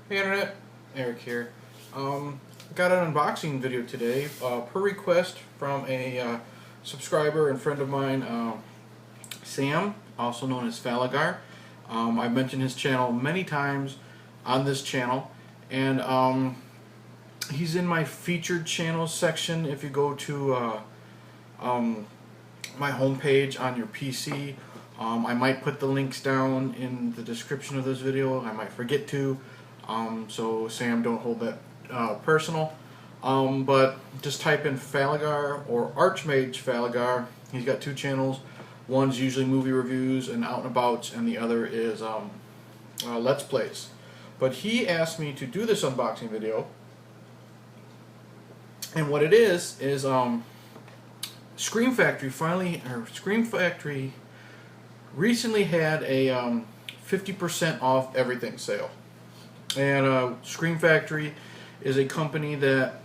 Hey Internet, Eric here. Got an unboxing video today per request from a subscriber and friend of mine, Sam, also known as Falagar. I've mentioned his channel many times on this channel, and he's in my featured channels section. If you go to my homepage on your PC, I might put the links down in the description of this video. I might forget to. So Sam, don't hold that personal. But just type in Falagar or Archmage Falagar. He's got two channels. One's usually movie reviews and out and abouts, and the other is Let's Plays. But he asked me to do this unboxing video, and what it is Scream Factory recently had a 50% off everything sale. And Scream Factory is a company that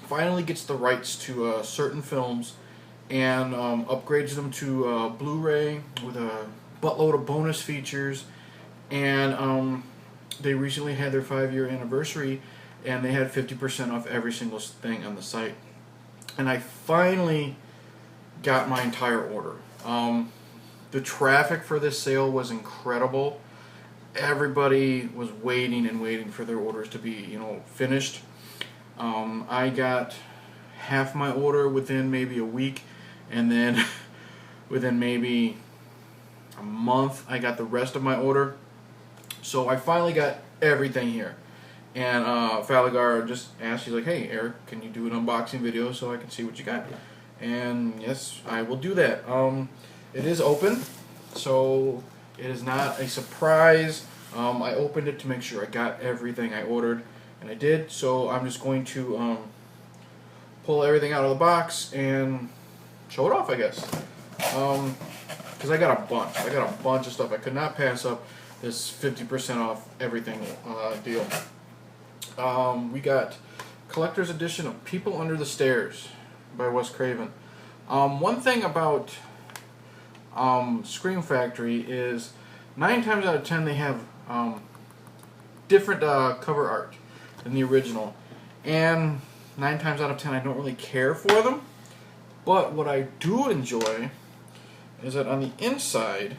finally gets the rights to certain films and upgrades them to Blu Ray with a buttload of bonus features. And they recently had their 5-year anniversary, and they had 50% off every single thing on the site. And I finally got my entire order. The traffic for this sale was incredible. Everybody was waiting and waiting for their orders to be, finished. I got half my order within maybe a week, and then within maybe a month, I got the rest of my order. So I finally got everything here. And Falagar just asked, he's like, "Hey, Eric, can you do an unboxing video so I can see what you got?" And yes, I will do that. It is open, so it is not a surprise. I opened it to make sure I got everything I ordered, and I did. So I'm just going to pull everything out of the box and show it off, I guess. Because I got a bunch. I got a bunch of stuff. I could not pass up this 50% off everything deal. We got collector's edition of People Under the Stairs by Wes Craven. One thing about Scream Factory is 9 times out of 10 they have different cover art than the original, and 9 times out of 10 I don't really care for them. But what I do enjoy is that on the inside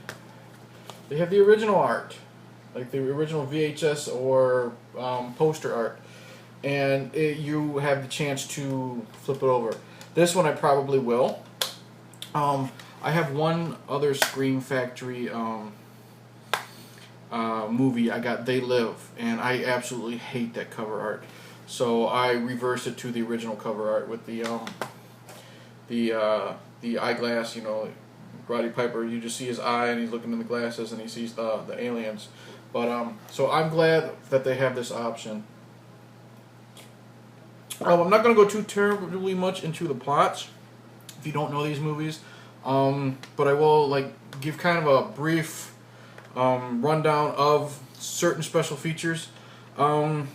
they have the original art, like the original VHS or poster art, and you have the chance to flip it over. This one I probably will. I have one other Scream Factory movie. I got They Live, and I absolutely hate that cover art. So I reversed it to the original cover art with the eyeglass. Roddy Piper. You just see his eye, and he's looking in the glasses, and he sees the aliens. But so I'm glad that they have this option. I'm not going to go too terribly much into the plots if you don't know these movies. But I will give kind of a brief rundown of certain special features. Here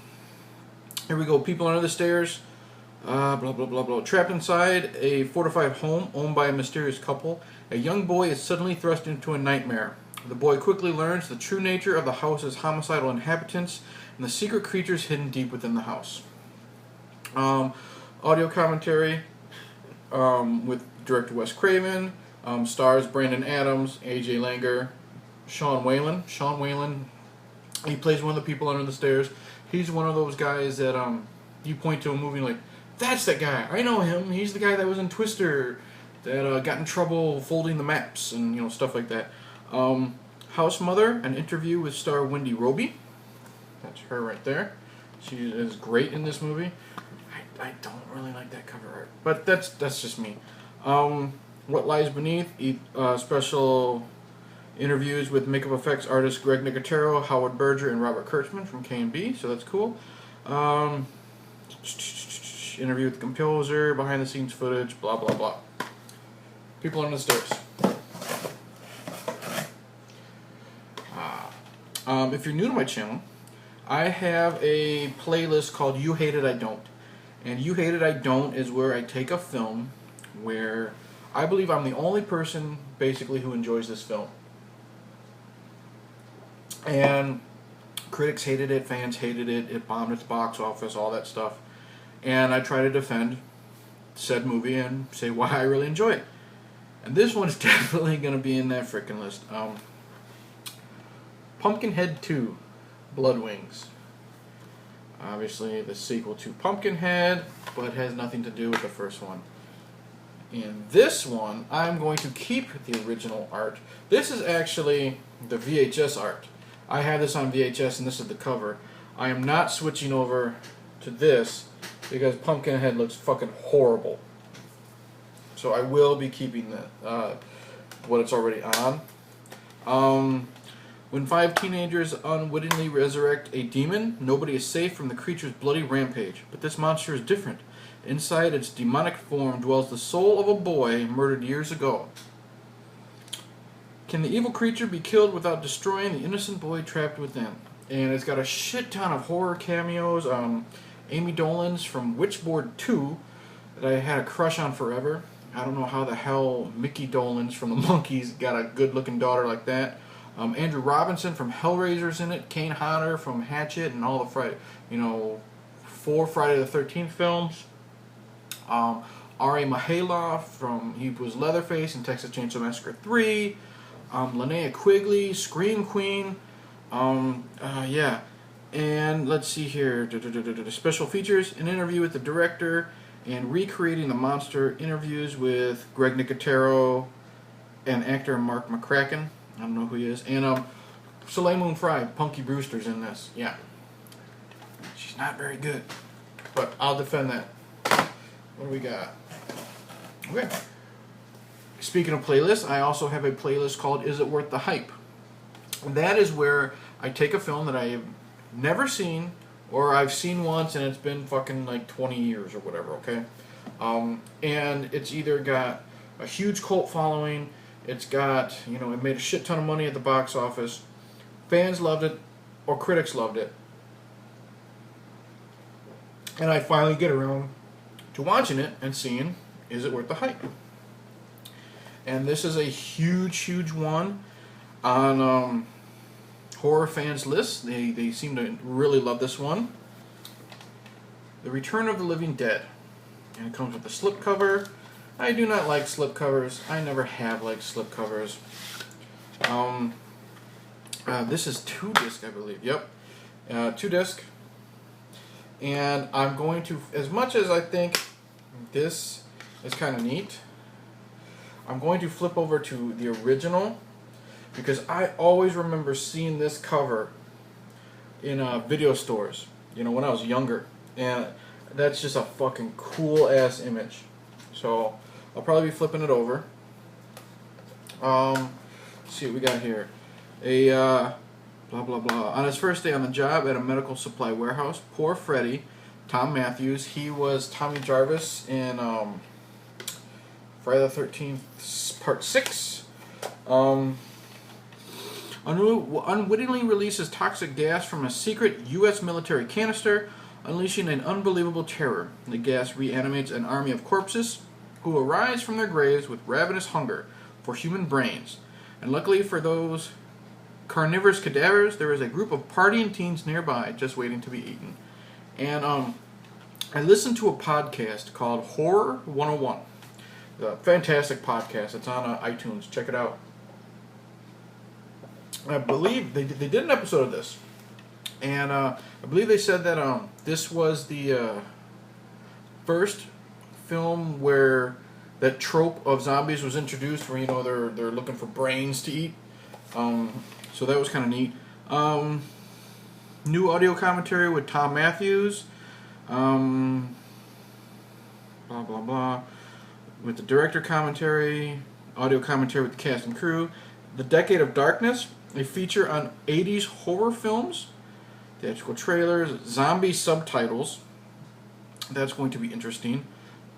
we go. People Under the Stairs. Blah blah blah blah. Trapped inside a fortified home owned by a mysterious couple, a young boy is suddenly thrust into a nightmare. The boy quickly learns the true nature of the house's homicidal inhabitants and the secret creatures hidden deep within the house. Audio commentary with director Wes Craven. Stars Brandon Adams, A.J. Langer, Sean Whalen. Sean Whalen, he plays one of the people under the stairs. He's one of those guys that you point to a movie like, "That's that guy. I know him. He's the guy that was in Twister, that got in trouble folding the maps," and stuff like that. House Mother, an interview with star Wendy Roby. That's her right there. She is great in this movie. I don't really like that cover art, but that's just me. What Lies Beneath, special interviews with makeup effects artist Greg Nicotero, Howard Berger, and Robert Kurtzman from K&B, so that's cool. Interview with the composer, behind the scenes footage, blah blah blah. People Under the Stairs. If you're new to my channel, I have a playlist called You Hate It, I Don't. And You Hate It, I Don't is where I take a film where I believe I'm the only person basically who enjoys this film. And Critics hated it, fans hated it, it bombed at the box office, all that stuff. And I try to defend said movie and say why I really enjoy it. And this one's definitely going to be in that freaking list. Pumpkinhead 2, Bloodwings. Obviously the sequel to Pumpkinhead, but has nothing to do with the first one. In this one, I'm going to keep the original art. This is actually the VHS art. I have this on VHS and this is the cover. I am not switching over to this because Pumpkinhead looks fucking horrible. So I will be keeping what it's already on. When 5 teenagers unwittingly resurrect a demon, nobody is safe from the creature's bloody rampage. But this monster is different. Inside its demonic form dwells the soul of a boy murdered years ago. Can the evil creature be killed without destroying the innocent boy trapped within? And it's got a shit ton of horror cameos. Amy Dolenz from Witchboard 2 that I had a crush on forever. I don't know how the hell Mickey Dolenz from the Monkees got a good-looking daughter like that. Andrew Robinson from Hellraiser's in it. Kane Hodder from Hatchet and all the 4 Friday the 13th films. R.A. Mihailov from, he was Leatherface in Texas Chainsaw Massacre 3. Linnea Quigley, Scream Queen. Yeah. And let's see here. Special features, an interview with the director, and recreating the monster, interviews with Greg Nicotero and actor Mark McCracken. I don't know who he is. And Soleil Moon Frye, Punky Brewster's in this. Yeah. She's not very good, but I'll defend that. What do we got? Okay. Speaking of playlists, I also have a playlist called Is It Worth the Hype? And that is where I take a film that I have never seen, or I've seen once and it's been fucking like 20 years or whatever, okay? And it's either got a huge cult following, it's got, it made a shit ton of money at the box office, fans loved it, or critics loved it. And I finally get around to watching it and seeing, is it worth the hype? And this is a huge one on horror fans' lists. They seem to really love this one. The Return of the Living Dead. And it comes with the slipcover. I do not like slipcovers. I never have liked slipcovers. This is 2-disc, I believe. Yep. 2-disc. And I'm going to, as much as I think this is kind of neat, I'm going to flip over to the original because I always remember seeing this cover in video stores, when I was younger. And that's just a fucking cool ass image. So I'll probably be flipping it over. Let's see what we got here. Blah blah blah. On his first day on the job at a medical supply warehouse, poor Freddy, Tom Matthews, he was Tommy Jarvis in Friday the 13th Part 6. Unwittingly releases toxic gas from a secret U.S. military canister, unleashing an unbelievable terror. The gas reanimates an army of corpses who arise from their graves with ravenous hunger for human brains. And luckily for those carnivorous cadavers, there is a group of partying teens nearby just waiting to be eaten. And I listened to a podcast called Horror 101. A fantastic podcast. It's on iTunes. Check it out. I believe they did an episode of this. And I believe they said that this was the first film where that trope of zombies was introduced, where they're looking for brains to eat. So that was kind of neat. New audio commentary with Tom Matthews. Blah blah blah. With the director commentary, audio commentary with the cast and crew. The Decade of Darkness, a feature on 80s horror films. Theatrical trailers, zombie subtitles. That's going to be interesting.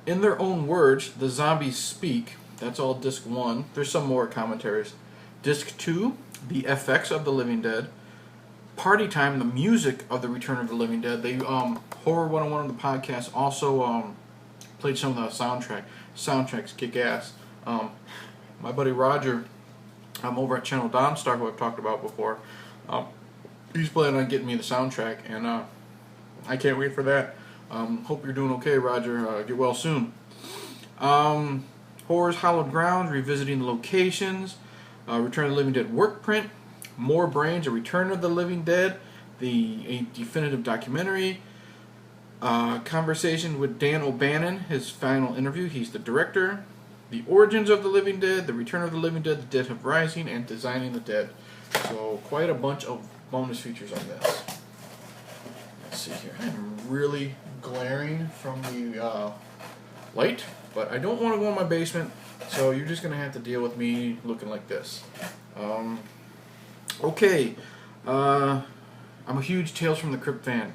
In Their Own Words, The Zombies Speak. That's all disc 1. There's some more commentaries. Disc 2, The FX of the Living Dead. Party Time, the music of The Return of the Living Dead. They Horror 101 on the podcast also played some of the soundtracks kick ass. My buddy Roger, over at Channel Dawnstar, who I've talked about before, he's planning on getting me the soundtrack, and I can't wait for that. Hope you're doing okay, Roger. Get well soon. Horror's Hallowed Grounds, revisiting the locations. Return of the Living Dead work print. More Brains, A Return of the Living Dead, a definitive documentary. Conversation with Dan O'Bannon, his final interview. He's the director. The Origins of the Living Dead, The Return of the Living Dead, The Dead Have Rising, and Designing the Dead. So quite a bunch of bonus features on this. Let's see here. I'm really glaring from the light, but I don't want to go in my basement, so you're just going to have to deal with me looking like this. Okay. I'm a huge Tales from the Crypt fan,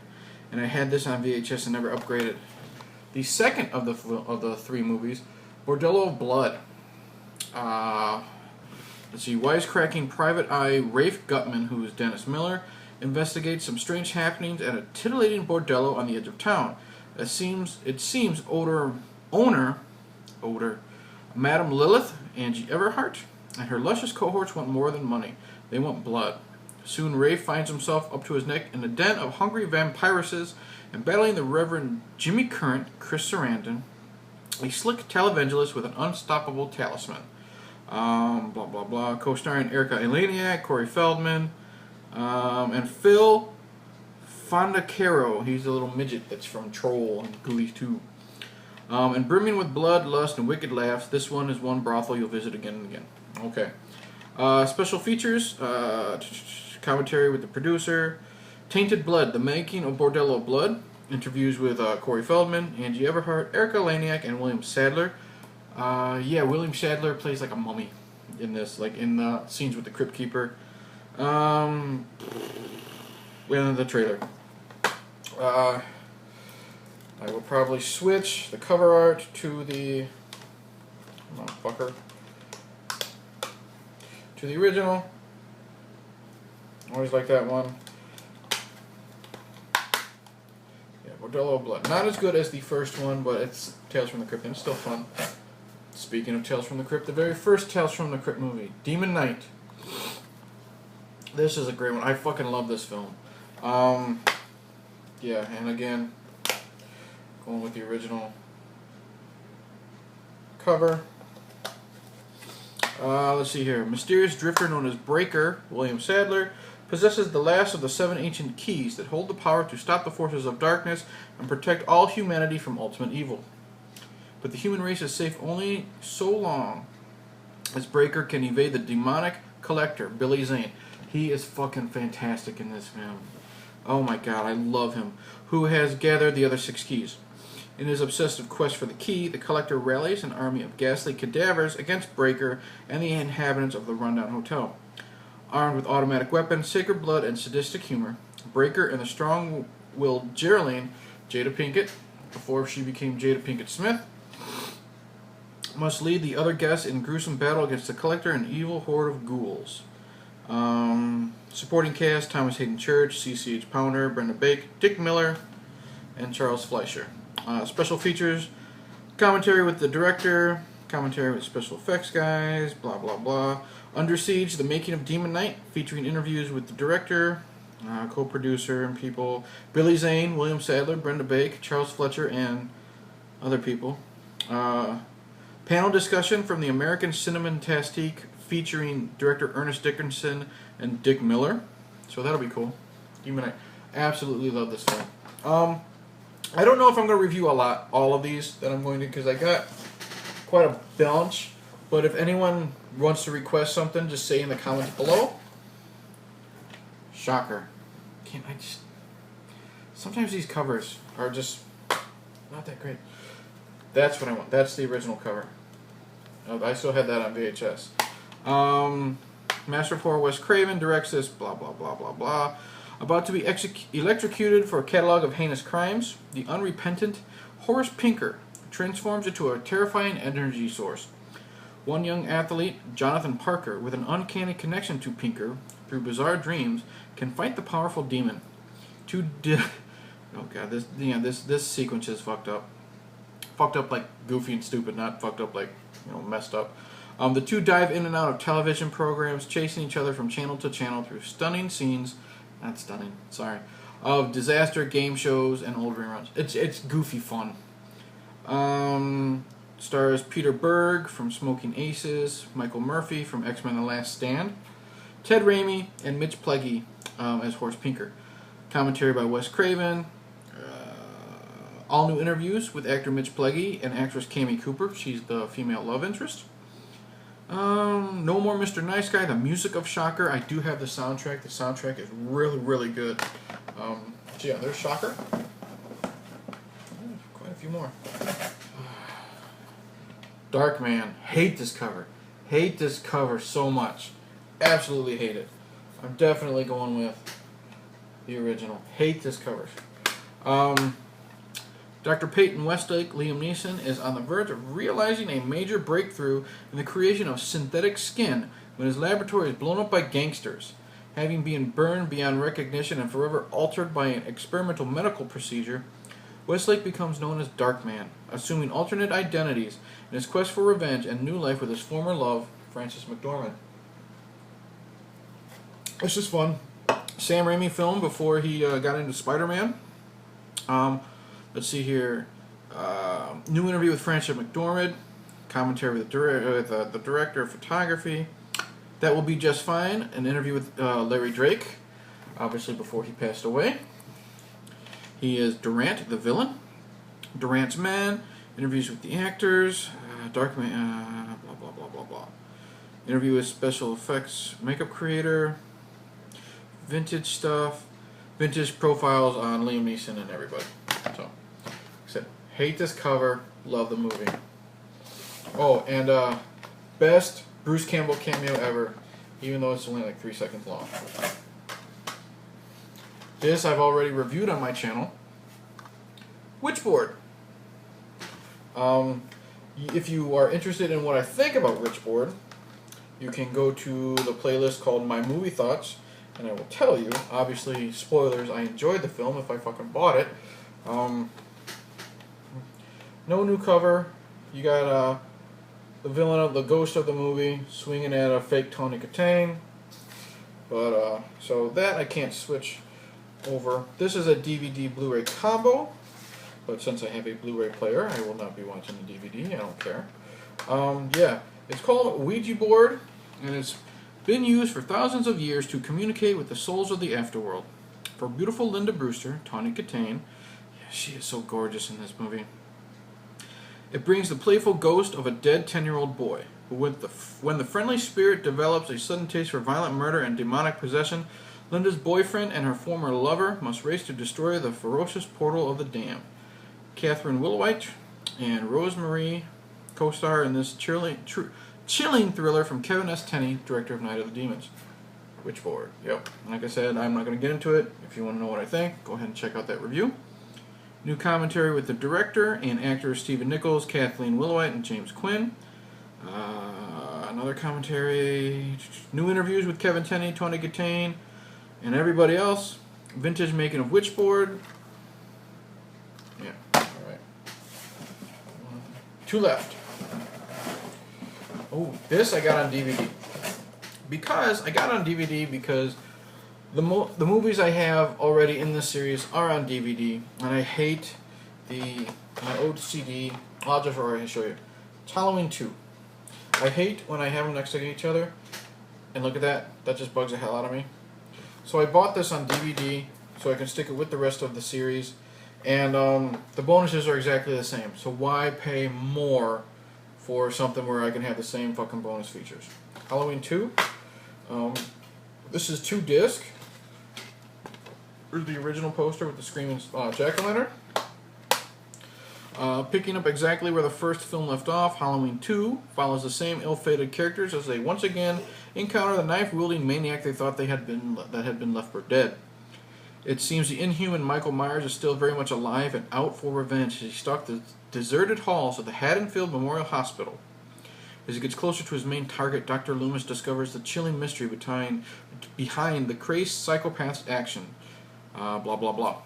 and I had this on VHS and never upgraded. The second of the three movies, Bordello of Blood. Let's see, wisecracking private eye Rafe Gutman, who is Dennis Miller, investigates some strange happenings at a titillating bordello on the edge of town. It seems owner Madame Lilith, Angie Everhart, and her luscious cohorts want more than money. They want blood. Soon Rafe finds himself up to his neck in a den of hungry vampiruses and battling the Reverend Jimmy Current, Chris Sarandon, a slick televangelist with an unstoppable talisman. Blah, blah, blah. Co-starring Erica Eleniak, Corey Feldman, and Phil Fondacaro. He's the little midget that's from Troll and Ghoulies 2. And brimming with blood, lust, and wicked laughs, this one is one brothel you'll visit again and again. Okay. Special features, commentary with the producer, Tainted Blood, The Making of Bordello of Blood, interviews with Corey Feldman, Angie Everhart, Erica Laniak, and William Sadler. Yeah, William Sadler plays like a mummy in this, like in the scenes with the Crypt Keeper. In the trailer. I will probably switch the cover art to the to the original. Always like that one. Yeah, Bordello of Blood. Not as good as the first one, but it's Tales from the Crypt, and it's still fun. Speaking of Tales from the Crypt, the very first Tales from the Crypt movie, Demon Knight. This is a great one. I fucking love this film. Yeah, and again, going with the original cover. Let's see here. Mysterious drifter known as Breaker, William Sadler, possesses the last of the 7 ancient keys that hold the power to stop the forces of darkness and protect all humanity from ultimate evil. But the human race is safe only so long as Breaker can evade the demonic collector, Billy Zane. He is fucking fantastic in this film. Oh my god, I love him. Who has gathered the other 6 keys. In his obsessive quest for the key, the collector rallies an army of ghastly cadavers against Breaker and the inhabitants of the rundown hotel. Armed with automatic weapons, sacred blood, and sadistic humor, Breaker and the strong-willed Geraldine, Jada Pinkett, before she became Jada Pinkett Smith, must lead the other guests in gruesome battle against the collector and evil horde of ghouls. Supporting cast, Thomas Hayden Church, C.C.H. Pounder, Brenda Bake, Dick Miller, and Charles Fleischer. Special features, commentary with the director, commentary with special effects guys, blah blah blah. Under Siege, The Making of Demon Knight, featuring interviews with the director, co-producer and people, Billy Zane, William Sadler, Brenda Bake, Charles Fletcher, and other people. Panel discussion from the American Cinematastique, featuring director Ernest Dickinson and Dick Miller. So that'll be cool. Demon Knight. Absolutely love this film. I don't know if I'm going to review all of these that I'm going to, because I got quite a bunch. But if anyone wants to request something, just say in the comments below. Shocker. Sometimes these covers are just not that great. That's what I want. That's the original cover. I still had that on VHS. Master of Horror Wes Craven directs this, blah, blah, blah, blah, blah. About to be electrocuted for a catalog of heinous crimes, the unrepentant Horace Pinker transforms into a terrifying energy source. One young athlete, Jonathan Parker, with an uncanny connection to Pinker through bizarre dreams, can fight the powerful demon. Oh god, this sequence is fucked up. Fucked up like goofy and stupid, not fucked up like, messed up. The two dive in and out of television programs, chasing each other from channel to channel through stunning scenes not stunning, sorry, of disaster game shows and old reruns. It's goofy fun. Stars Peter Berg from Smoking Aces, Michael Murphy from X-Men The Last Stand, Ted Raimi, and Mitch Pileggi as Horse Pinker. Commentary by Wes Craven. All new interviews with actor Mitch Pileggi and actress Cammie Cooper. She's the female love interest. No More Mr. Nice Guy, the music of Shocker. I do have the soundtrack. The soundtrack is really, really good. So yeah, there's Shocker. Quite a few more. Darkman. Hate this cover. Hate this cover so much. Absolutely hate it. I'm definitely going with the original. Hate this cover. Dr. Peyton Westlake, Liam Neeson, is on the verge of realizing a major breakthrough in the creation of synthetic skin when his laboratory is blown up by gangsters. Having been burned beyond recognition and forever altered by an experimental medical procedure, Westlake becomes known as Darkman, assuming alternate identities in his quest for revenge and new life with his former love, Frances McDormand. It's just fun. Sam Raimi film before he got into Spider-Man. Let's see here. New interview with Frances McDormand. Commentary with the director of photography. That Will Be Just Fine. An interview with Larry Drake, obviously before he passed away. He is Durant, the villain. Durant's Men. Interviews with the actors. Darkman. Blah blah blah blah blah. Interview with special effects makeup creator. Vintage stuff. Vintage profiles on Liam Neeson and everybody. So, like I said, hate this cover, love the movie. Oh, and best Bruce Campbell cameo ever, even though it's only like 3 seconds long. This I've already reviewed on my channel. Witchboard. If you are interested in what I think about Witchboard, you can go to the playlist called My Movie Thoughts, and I will tell you, obviously, spoilers, I enjoyed the film if I fucking bought it. No new cover. You got the villain of the ghost of the movie swinging at a fake Tony Katane. But, so that I can't switch over. This is a DVD Blu Ray combo. But since I have a Blu Ray player, I will not be watching the DVD. I don't care. Yeah. It's called Ouija board, and it's been used for thousands of years to communicate with the souls of the afterworld. For beautiful Linda Brewster, Tawny Katane, yeah, she is so gorgeous in this movie. It brings the playful ghost of a dead 10-year-old boy, who when the friendly spirit develops a sudden taste for violent murder and demonic possession, Linda's boyfriend and her former lover must race to destroy the ferocious portal of the dam. Catherine Willowite and Rosemary co-star in this chilling thriller from Kevin S. Tenney, director of Night of the Demons. Witchboard. Yep. Like I said, I'm not going to get into it. If you want to know what I think, go ahead and check out that review. New commentary with the director and actors Stephen Nichols, Kathleen Willowite, and James Quinn. Another commentary. New interviews with Kevin Tenney, Tony Katane, and everybody else. Vintage making of Witchboard. Yeah. Alright. 2 left. Oh, this I got on DVD. I got on DVD because the movies I have already in this series are on DVD, and I hate my old CD. I'll just already show you. It's Halloween 2. I hate when I have them next to each other, and look at that. That just bugs the hell out of me. So I bought this on DVD so I can stick it with the rest of the series, and the bonuses are exactly the same. So why pay more for something where I can have the same fucking bonus features? Halloween 2. This is 2 disc. Here's the original poster with the screaming jack-o'-lantern. Picking up exactly where the first film left off, Halloween 2 follows the same ill-fated characters as they once again encounter the knife-wielding maniac they thought that had been left for dead. It seems the inhuman Michael Myers is still very much alive and out for revenge as he stalks the deserted halls of the Haddonfield Memorial Hospital. As he gets closer to his main target, Dr. Loomis discovers the chilling mystery behind the crazed psychopath's action. Blah, blah, blah.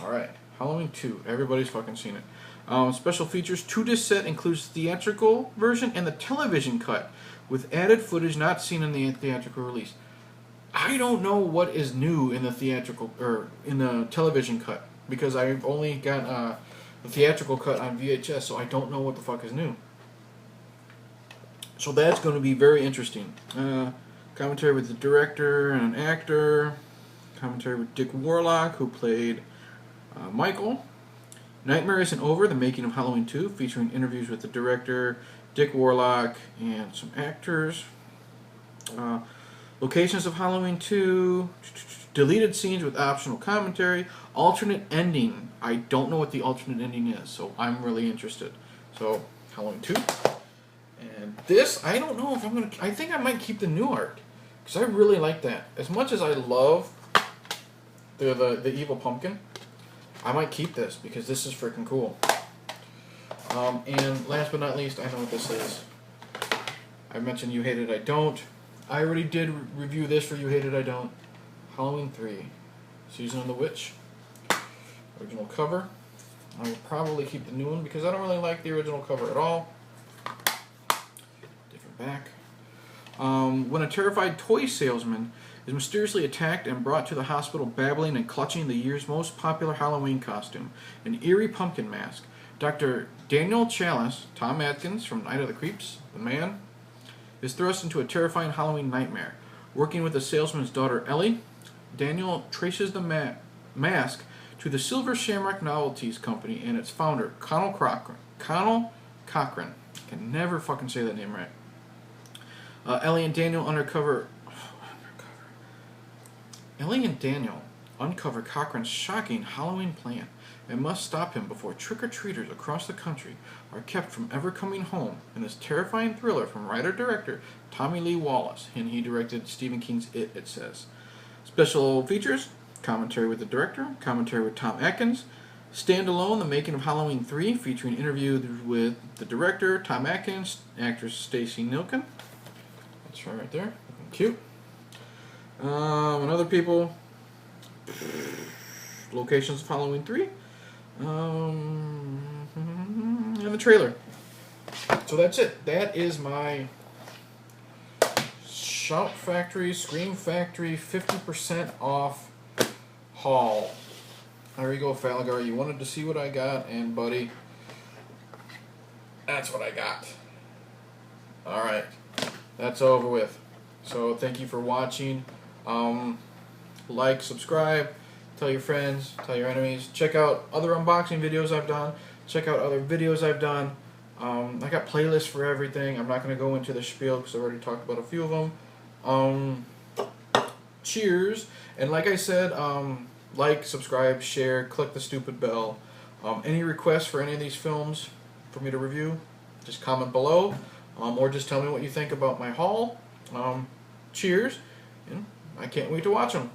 Alright, Halloween 2. Everybody's fucking seen it. Special features. 2-disc set includes theatrical version and the television cut, with added footage not seen in the theatrical release. I don't know what is new in the theatrical or in the television cut because I've only got the theatrical cut on VHS, so I don't know what the fuck is new. So that's going to be very interesting. Commentary with the director and an actor. Commentary with Dick Warlock, who played Michael. Nightmare Isn't Over, the making of Halloween 2, featuring interviews with the director, Dick Warlock, and some actors. Locations of Halloween 2, deleted scenes with optional commentary, alternate ending. I don't know what the alternate ending is, so I'm really interested. So, Halloween 2. And this, I don't know if I'm going to... I think I might keep the new art, because I really like that. As much as I love the evil pumpkin, I might keep this, because this is freaking cool. And last but not least, I know what this is. I mentioned You Hate It, I Don't. I already did review this for You Hate It, I Don't. Halloween 3. Season of the Witch. Original cover. I will probably keep the new one because I don't really like the original cover at all. Different back. When a terrified toy salesman is mysteriously attacked and brought to the hospital babbling and clutching the year's most popular Halloween costume, an eerie pumpkin mask, Dr. Daniel Chalice, Tom Atkins from Night of the Creeps, the man, is thrust into a terrifying Halloween nightmare. Working with the salesman's daughter Ellie, Daniel traces the mask to the Silver Shamrock Novelties Company and its founder, Connell Cochran. I can never fucking say that name right. Ellie and Daniel uncover Cochran's shocking Halloween plan and must stop him before trick-or-treaters across the country are kept from ever coming home in this terrifying thriller from writer-director Tommy Lee Wallace, and he directed Stephen King's It says. Special features, commentary with the director, commentary with Tom Atkins, standalone, The Making of Halloween 3, featuring interviews with the director, Tom Atkins, actress Stacey Nilkin. That's her right there, cute. And other people, locations of Halloween 3, and the trailer. So that's it. That is my Shout Factory, Scream Factory 50% off haul. There you go, Falagar. You wanted to see what I got, and buddy, that's what I got. Alright, that's over with. So thank you for watching. Like, subscribe, tell your friends, tell your enemies. Check out other unboxing videos I've done. Check out other videos I've done. I got playlists for everything. I'm not going to go into the spiel because I already talked about a few of them. Cheers. And like I said, like, subscribe, share, click the stupid bell. Any requests for any of these films for me to review, just comment below. Or just tell me what you think about my haul. Cheers. And I can't wait to watch them.